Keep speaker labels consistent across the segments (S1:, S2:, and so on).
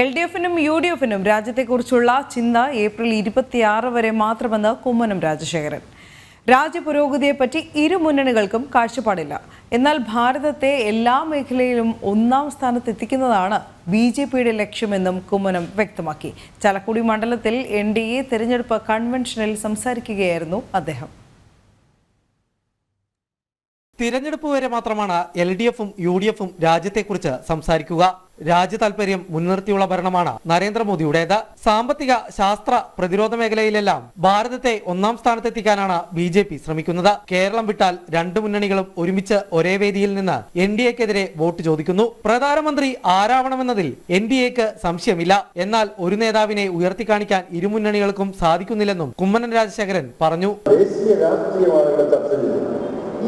S1: LDF-നും UDF-നും രാജ്യത്തെക്കുറിച്ചുള്ള ചിന്ത ഏപ്രിൽ 26 വരെ മാത്രമെന്ന് കുമ്മനം രാജശേഖരൻ. രാജ്യപുരോഗതിയെപ്പറ്റി ഇരു മുന്നണികൾക്കും കാഴ്ചപ്പാടില്ല. എന്നാൽ ഭാരതത്തെ എല്ലാ മേഖലയിലും ഒന്നാം സ്ഥാനത്തെത്തിക്കുന്നതാണ് BJPയുടെ ലക്ഷ്യമെന്നും കുമ്മനം വ്യക്തമാക്കി. ചാലക്കുടി മണ്ഡലത്തിൽ NDA തെരഞ്ഞെടുപ്പ് കൺവെൻഷനിൽ സംസാരിക്കുകയായിരുന്നു അദ്ദേഹം.
S2: തിരഞ്ഞെടുപ്പ് വരെ മാത്രമാണ് LDF-ഉം UDF-ഉം രാജ്യത്തെക്കുറിച്ച് സംസാരിക്കുക. രാജ്യ താൽപര്യം മുൻനിർത്തിയുള്ള ഭരണമാണ് നരേന്ദ്രമോദിയുടേത്. സാമ്പത്തിക, ശാസ്ത്ര, പ്രതിരോധ മേഖലയിലെല്ലാം ഭാരതത്തെ ഒന്നാം സ്ഥാനത്തെത്തിക്കാനാണ് BJP ശ്രമിക്കുന്നത്. കേരളം വിട്ടാൽ രണ്ടു മുന്നണികളും ഒരുമിച്ച് ഒരേ വേദിയിൽ നിന്ന് NDAക്കെതിരെ വോട്ട് ചോദിക്കുന്നു. പ്രധാനമന്ത്രി ആരാവണമെന്നതിൽ NDAക്ക് സംശയമില്ല. എന്നാൽ ഒരു നേതാവിനെ ഉയർത്തിക്കാണിക്കാൻ ഇരു മുന്നണികൾക്കും സാധിക്കുന്നില്ലെന്നും കുമ്മനം രാജശേഖരൻ പറഞ്ഞു.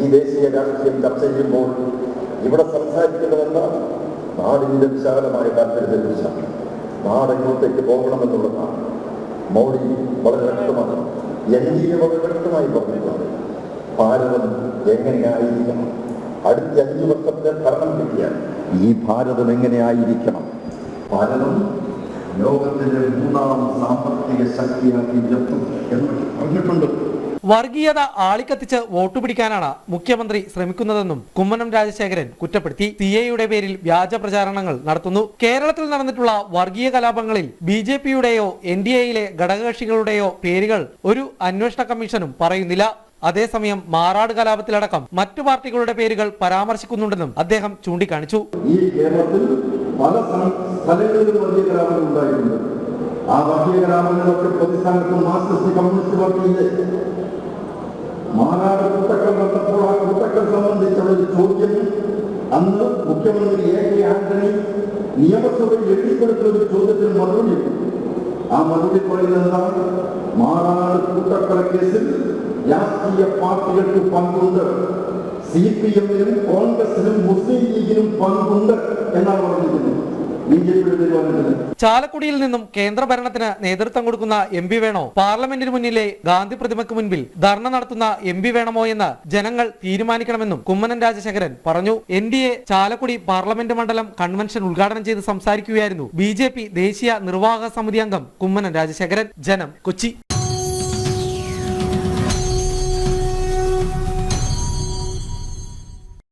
S3: ഈ ദേശീയ രാഷ്ട്രീയം ചർച്ച ചെയ്യുമ്പോൾ ഇവിടെ സംസാരിക്കുന്നതെന്ന നാടിന്റെ വിശാലമായ താല്പര്യത്തെക്കുറിച്ചാണ്. നാട് എങ്ങോട്ടേക്ക് പോകണമെന്നുള്ളതാണ്. മോഡി വളരെ വ്യക്തമാണ്, NDA വളരെ വ്യക്തമായി പറഞ്ഞിട്ടുണ്ട്. ഭാരതം എങ്ങനെയായിരിക്കണം, അടുത്ത 5 വർഷത്തെ ഭരണം കിട്ടിയാൽ ഈ ഭാരതം എങ്ങനെയായിരിക്കണം, ഭാരതം ലോകത്തിലെ 3ാം സാമ്പത്തിക ശക്തിയാക്കി ഉയർത്തും എന്ന് പറഞ്ഞിട്ടുണ്ട്.
S2: വർഗീയത ആളിക്കത്തിച്ച് വോട്ട് പിടിക്കാനാണ് മുഖ്യമന്ത്രി ശ്രമിക്കുന്നതെന്നും കുമ്മനം രാജശേഖരൻ കുറ്റപ്പെടുത്തി. CAയുടെ പേരിൽ വ്യാജ പ്രചാരണങ്ങൾ നടത്തുന്നു. കേരളത്തിൽ നടന്നിട്ടുള്ള വർഗീയ കലാപങ്ങളിൽ BJPയുടെയോ NDAയിലെ ഘടകകക്ഷികളുടെയോ പേരുകൾ ഒരു അന്വേഷണ കമ്മീഷനും പറയുന്നില്ല. അതേസമയം മാറാട് കലാപത്തിലടക്കം മറ്റു പാർട്ടികളുടെ പേരുകൾ പരാമർശിക്കുന്നുണ്ടെന്നും അദ്ദേഹം ചൂണ്ടിക്കാണിച്ചു.
S3: ഈ കേരളത്തിൽ പല സ്ഥലങ്ങളിലും വർഗീയ കലാപങ്ങൾ ഉണ്ടായിട്ടുണ്ട്. ആ വർഗീയ കലാപങ്ങളൊക്കെ പ്രതിസ്ഥാനത്തും മാർക്സിസ്റ്റ് കമ്മ്യൂണിസ്റ്റ് പാർട്ടിയിലെ മാനാട് കൂട്ടക്കൾ വന്നപ്പോൾ ആ കൂട്ടക്കൾ സംബന്ധിച്ചുള്ള ഒരു ചോദ്യം അന്ന് മുഖ്യമന്ത്രി AK ആന്റണി നിയമസഭയിൽ എഴുതിക്കൊടുത്ത ഒരു ചോദ്യത്തിന് മറുപടി. ആ മറുപടി പറയുന്നത് എന്താണ്? മാനാട് കൂട്ടക്കള കേസിൽ രാഷ്ട്രീയ പാർട്ടികൾക്ക് പങ്കുണ്ട്, CPM-നും കോൺഗ്രസിനും മുസ്ലിം ലീഗിനും പങ്കുണ്ട് എന്നാണ് പറഞ്ഞിരിക്കുന്നത്.
S2: ചാലക്കുടിയിൽ നിന്നും കേന്ദ്ര ഭരണത്തിന് നേതൃത്വം കൊടുക്കുന്ന MP വേണോ, പാർലമെന്റിന് മുന്നിലെ ഗാന്ധി പ്രതിമയ്ക്ക് മുൻപിൽ ധർണ നടത്തുന്ന MP വേണമോ എന്ന് ജനങ്ങൾ തീരുമാനിക്കണമെന്നും കുമ്മനം രാജശേഖരൻ പറഞ്ഞു. NDA ചാലക്കുടി പാർലമെന്റ് മണ്ഡലം കൺവെൻഷൻ ഉദ്ഘാടനം ചെയ്ത് സംസാരിക്കുകയായിരുന്നു BJP ദേശീയ നിർവാഹക സമിതി അംഗം കുമ്മനം രാജശേഖരൻ. ജനം, കൊച്ചി.